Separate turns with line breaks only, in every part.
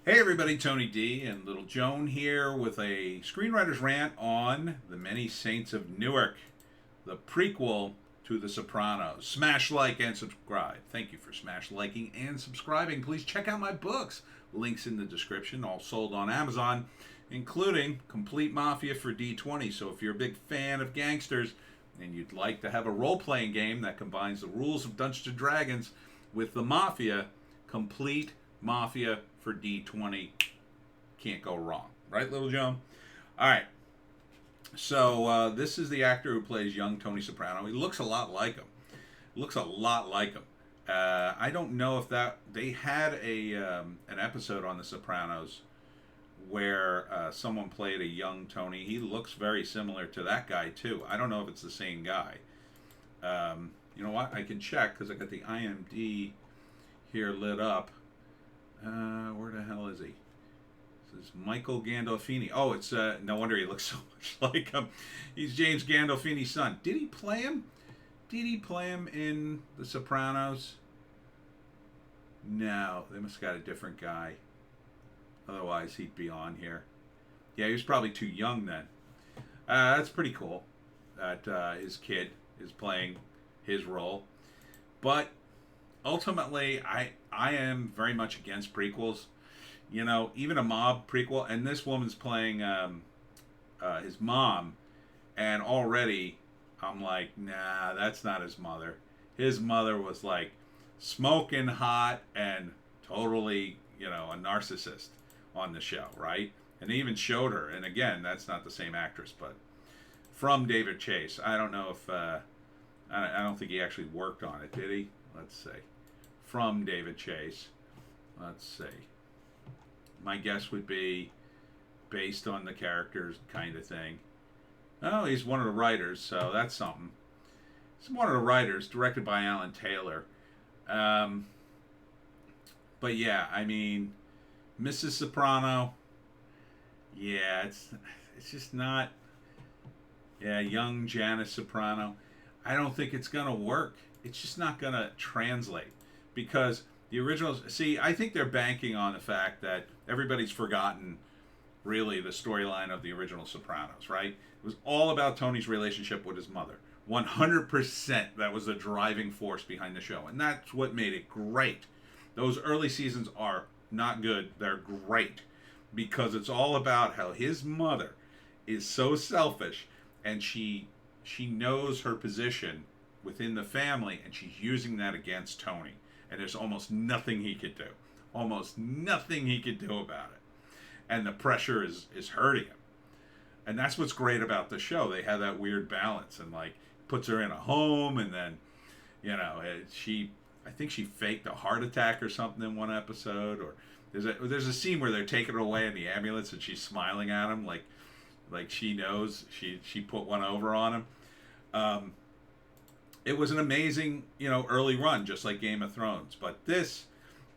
Hey everybody, Tony D and Little Joan here with a screenwriter's rant on The Many Saints of Newark, the prequel to The Sopranos. Smash like and subscribe. Thank you for smash liking and subscribing. Please check out my books. Links in the description, all sold on Amazon, including Complete Mafia for D20. So if you're a big fan of gangsters and you'd like to have a role-playing game that combines the rules of Dungeons and Dragons with the Mafia, Complete Mafia for D20. Can't go wrong. Right, Little Joan? All right. So this is the actor who plays young Tony Soprano. He looks a lot like him. Looks a lot like him. I don't know if that they had an episode on The Sopranos where someone played a young Tony. He looks very similar to that guy too. I don't know if it's the same guy. You know what? I can check because I got the IMD here lit up. Where the hell is he? This is Michael Gandolfini. Oh, it's no wonder he looks so much like him. He's James Gandolfini's son. Did he play him? Did he play him in The Sopranos? No, they must have got a different guy. Otherwise, he'd be on here. Yeah, he was probably too young then. That's pretty cool that his kid is playing his role. But ultimately, I am very much against prequels. You know, even a mob prequel, and this woman's playing his mom, and already I'm like, nah, that's not his mother. His mother was like smoking hot and totally, you know, a narcissist on the show, right? And they even showed her, and again, that's not the same actress, but from David Chase. I don't know if I don't think he actually worked on it, did he? Let's see. From David Chase. Let's see. My guess would be based on the characters kind of thing. Oh, he's one of the writers, so that's something. He's one of the writers, directed by Alan Taylor. But yeah, I mean, Mrs. Soprano. Yeah, it's just not. Yeah, young Janice Soprano. I don't think it's gonna work. It's just not gonna translate because the originals. See, I think they're banking on the fact that everybody's forgotten really the storyline of the original Sopranos, right? It was all about Tony's relationship with his mother. 100% that was the driving force behind the show. And that's what made it great. Those early seasons are not good, they're great because it's all about how his mother is so selfish and she knows her position within the family and she's using that against Tony. And there's almost nothing he could do. Almost nothing he could do about it. And the pressure is hurting him. And that's what's great about the show. They have that weird balance and like puts her in a home and then, you know, I think she faked a heart attack or something in one episode, or there's a scene where they're taking her away in the ambulance and she's smiling at him like she knows she put one over on him. It was an amazing, you know, early run, just like Game of Thrones. But this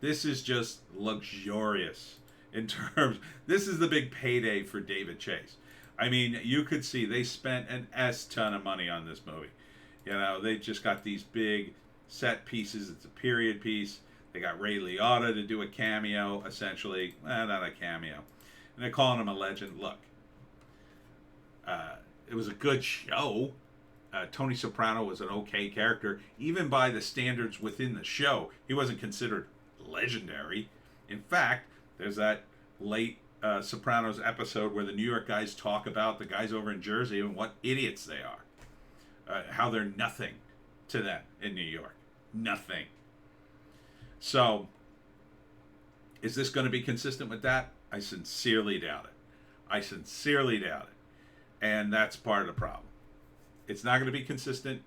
is just luxurious in terms. This is the big payday for David Chase. I mean, you could see they spent an ton of money on this movie. You know, they just got these big set pieces. It's a period piece. They got Ray Liotta to do a cameo, essentially. Not a cameo. And they're calling him a legend. Look, it was a good show. Tony Soprano was an okay character. Even by the standards within the show, he wasn't considered legendary. In fact, there's that late Sopranos episode where the New York guys talk about the guys over in Jersey and what idiots they are. How they're nothing to them in New York. Nothing. So, is this going to be consistent with that? I sincerely doubt it. I sincerely doubt it. And that's part of the problem. It's not going to be consistent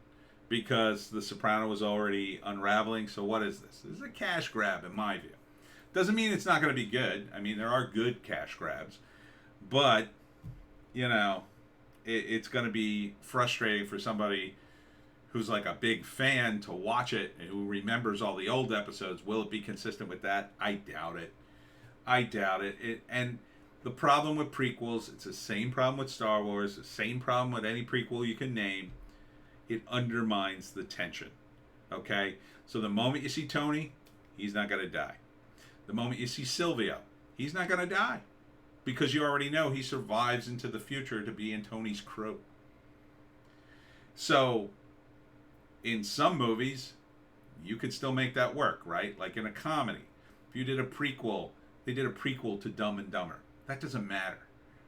because The Soprano was already unraveling. So what is this? This is a cash grab in my view. Doesn't mean it's not going to be good. I mean, there are good cash grabs. But, you know, it's going to be frustrating for somebody who's like a big fan to watch it and who remembers all the old episodes. Will it be consistent with that? I doubt it. I doubt it. And the problem with prequels, it's the same problem with Star Wars, the same problem with any prequel you can name. It undermines the tension. Okay? So the moment you see Tony, he's not going to die. The moment you see Silvio, He's not going to die because you already know he survives into the future to be in Tony's crew. So, in some movies, you could still make that work, right? Like in a comedy. If you did a prequel, they did a prequel to Dumb and Dumber. That doesn't matter,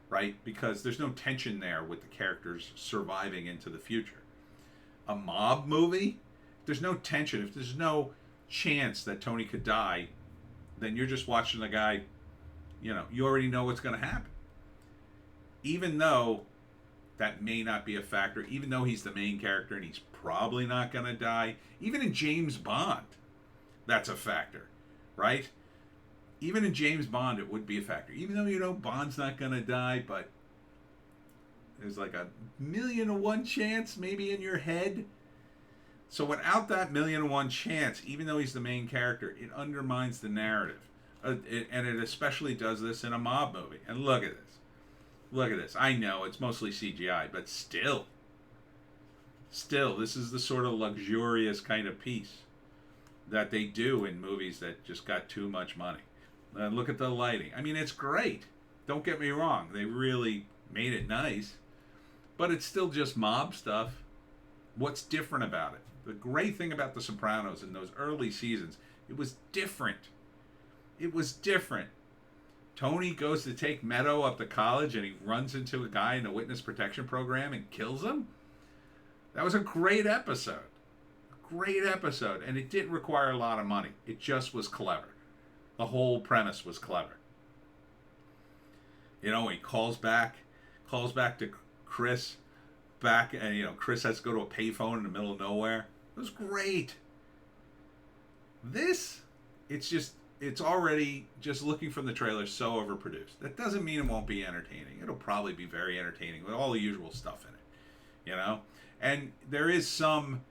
right? Because there's no tension there with the characters surviving into the future. A mob movie, there's no tension. If there's no chance that Tony could die, then you're just watching the guy, you already know what's going to happen. Even though that may not be a factor, even though he's the main character and he's probably not going to die, even in James Bond, that's a factor, right? Even in James Bond, it would be a factor. Even though Bond's not going to die, but there's like a 1,000,000 chance maybe in your head. So without that 1,000,000 chance, even though he's the main character, it undermines the narrative. And it especially does this in a mob movie. And look at this. Look at this. I know it's mostly CGI, but still, this is the sort of luxurious kind of piece that they do in movies that just got too much money. Look at the lighting. I mean, it's great. Don't get me wrong. They really made it nice. But it's still just mob stuff. What's different about it? The great thing about The Sopranos in those early seasons, it was different. It was different. Tony goes to take Meadow up to college and he runs into a guy in a witness protection program and kills him. That was a great episode. Great episode. And it didn't require a lot of money. It just was clever. The whole premise was clever. He calls back to Chris and Chris has to go to a payphone in the middle of nowhere. It was great. It's already, just looking from the trailer, so overproduced. That doesn't mean it won't be entertaining. It'll probably be very entertaining with all the usual stuff in it, And there is some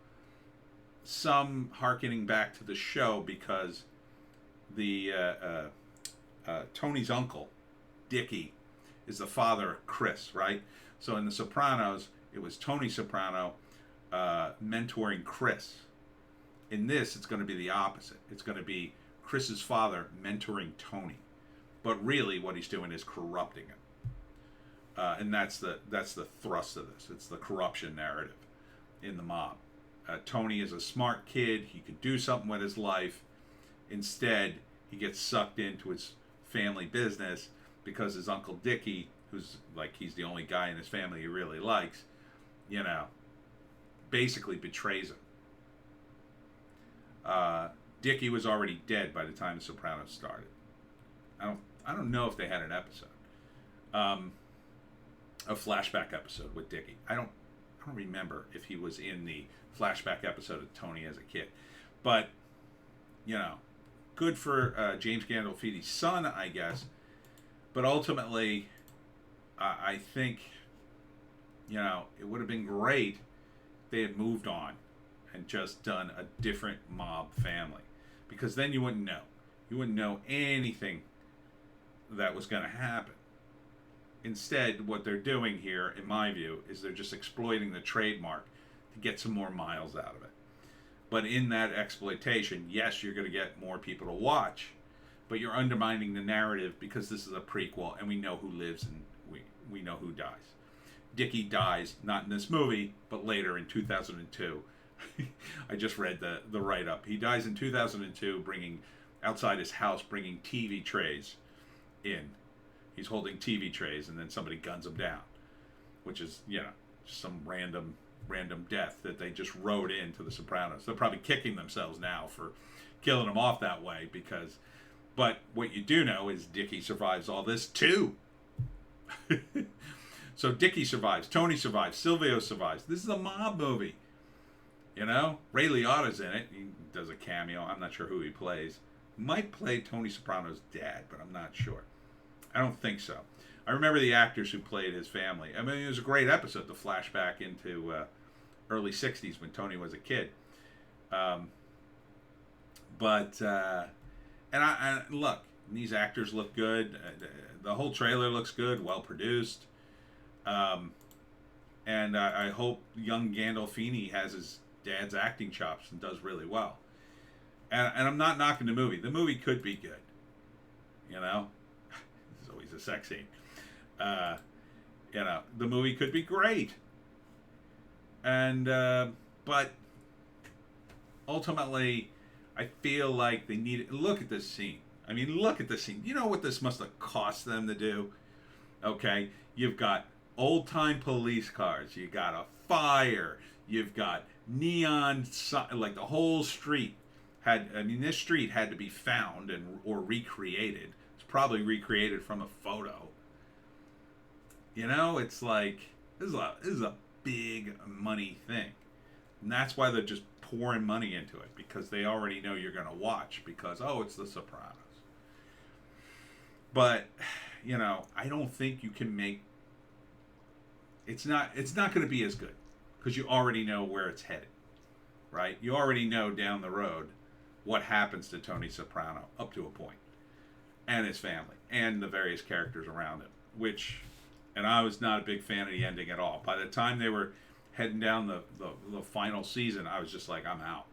hearkening back to the show because the Tony's uncle, Dickie, is the father of Chris, right? So in The Sopranos, it was Tony Soprano mentoring Chris. In this, it's going to be the opposite. It's going to be Chris's father mentoring Tony, but really what he's doing is corrupting him, and that's the thrust of this. It's the corruption narrative in the mob. Tony is a smart kid. He could do something with his life. Instead, he gets sucked into his family business because his uncle Dickie, who's like he's the only guy in his family he really likes, basically betrays him. Dickie was already dead by the time The Sopranos started. I don't know if they had an episode, a flashback episode with Dickie. I don't remember if he was in the flashback episode of Tony as a kid, but good for James Gandolfini's son, I guess. But ultimately, I think it would have been great if they had moved on and just done a different mob family. Because then you wouldn't know. You wouldn't know anything that was going to happen. Instead, what they're doing here, in my view, is they're just exploiting the trademark to get some more miles out of it. But in that exploitation, yes, you're going to get more people to watch, but you're undermining the narrative because this is a prequel and we know who lives and we know who dies. Dickie dies, not in this movie, but later in 2002. I just read the write-up. He dies in 2002 bringing TV trays in. He's holding TV trays and then somebody guns him down, which is, just some random death that they just wrote into The Sopranos. They're probably kicking themselves now for killing him off that way but what you do know is Dickie survives all this too. So Dickie survives, Tony survives, Silvio survives. This is a mob movie. Ray Liotta's in it. He does a cameo. I'm not sure who he plays. Might play Tony Soprano's dad, but I'm not sure. I don't think so. I remember the actors who played his family. I mean, it was a great episode, the flashback into early 60s when Tony was a kid. And look, these actors look good. The whole trailer looks good, well produced. And I hope young Gandolfini has his dad's acting chops and does really well. And I'm not knocking the movie. The movie could be good. a sex scene. The movie could be great. And, but ultimately, I feel like they need to look at this scene. I mean, look at this scene. You know what this must have cost them to do? Okay, you've got old-time police cars. You got a fire. You've got neon, like the whole street this street had to be found or recreated. It's probably recreated from a photo. It's like this is a big money thing, and that's why they're just pouring money into it, because they already know you're going to watch, because it's the Sopranos. But I don't think you can make. It's not going to be as good, because you already know where it's headed, right? You already know down the road what happens to Tony Soprano up to a point, and his family, and the various characters around him. And I was not a big fan of the ending at all. By the time they were heading down the final season, I was just like, I'm out.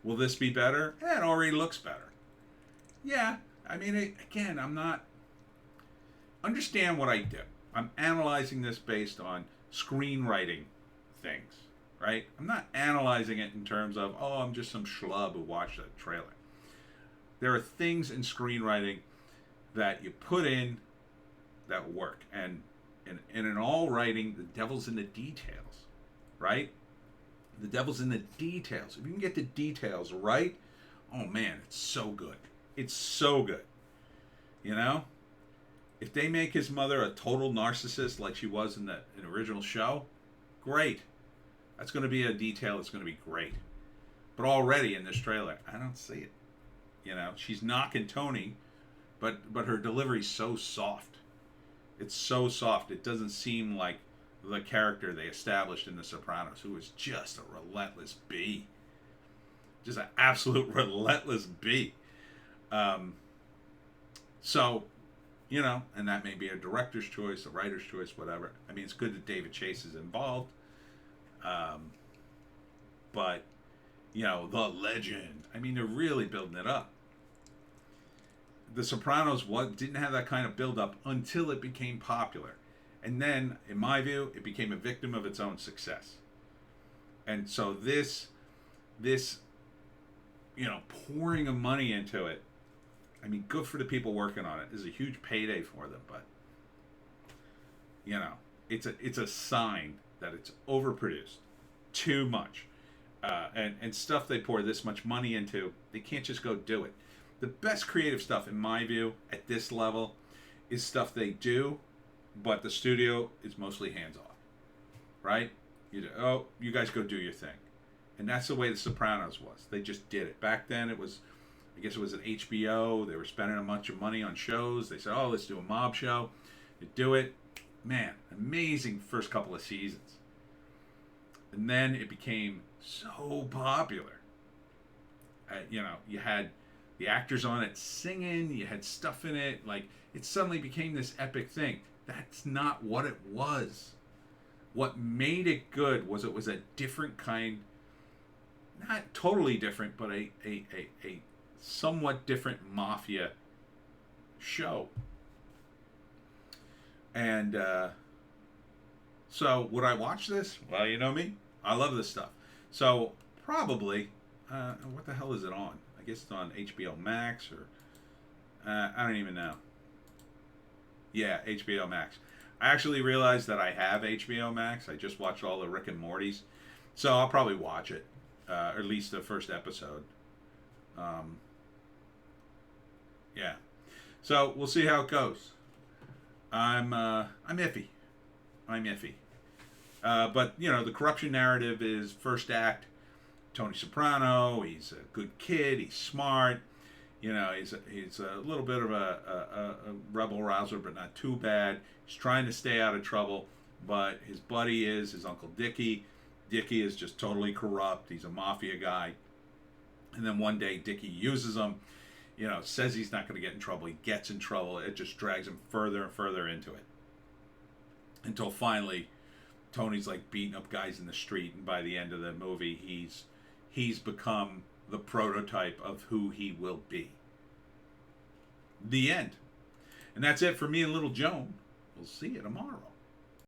Will this be better? It already looks better. Yeah, I mean, again, I'm not. Understand what I do. I'm analyzing this based on screenwriting things, right? I'm not analyzing it in terms of, I'm just some schlub who watched a trailer. There are things in screenwriting that you put in that work. And in all writing, the devil's in the details, right? The devil's in the details. If you can get the details right, oh man, it's so good. It's so good. If they make his mother a total narcissist like she was in the original show, great. That's going to be a detail that's going to be great. But already in this trailer, I don't see it. She's knocking Tony, but her delivery's so soft. It's so soft. It doesn't seem like the character they established in The Sopranos, who was just a relentless bee. Just an absolute relentless bee. So, and that may be a director's choice, a writer's choice, whatever. I mean, it's good that David Chase is involved. But, the legend. I mean, they're really building it up. The Sopranos didn't have that kind of build-up until it became popular. And then, in my view, it became a victim of its own success. And so this pouring of money into it, I mean, good for the people working on it. This is a huge payday for them, but, it's a sign that it's overproduced too much. And stuff they pour this much money into, they can't just go do it. The best creative stuff, in my view, at this level, is stuff they do, but the studio is mostly hands-off, right? You guys go do your thing. And that's the way The Sopranos was. They just did it. Back then, I guess it was at HBO. They were spending a bunch of money on shows. They said, let's do a mob show. You do it. Man, amazing first couple of seasons. And then it became so popular. You had the actors on it singing, you had stuff in it, like it suddenly became this epic thing. That's not what it was. What made it good was it was a different kind, not totally different, but a somewhat different mafia show. And so would I watch this? Well, you know me, I love this stuff. So probably, what the hell is it on? I guess it's on HBO Max or I don't even know. Yeah, HBO Max. I actually realized that I have HBO Max. I just watched all the Rick and Morty's, so I'll probably watch it, or at least the first episode. Yeah, so we'll see how it goes. I'm iffy. But the corruption narrative is first act. Tony Soprano, he's a good kid, he's smart, he's a little bit of a rebel rouser, but not too bad. He's trying to stay out of trouble, but his buddy is his Uncle Dickie. Dickie is just totally corrupt. He's a mafia guy. And then one day Dickie uses him, says he's not going to get in trouble. He gets in trouble. It just drags him further and further into it. Until finally, Tony's like beating up guys in the street, and by the end of the movie, he's become the prototype of who he will be. The end. And that's it for me and Little Joan. We'll see you tomorrow.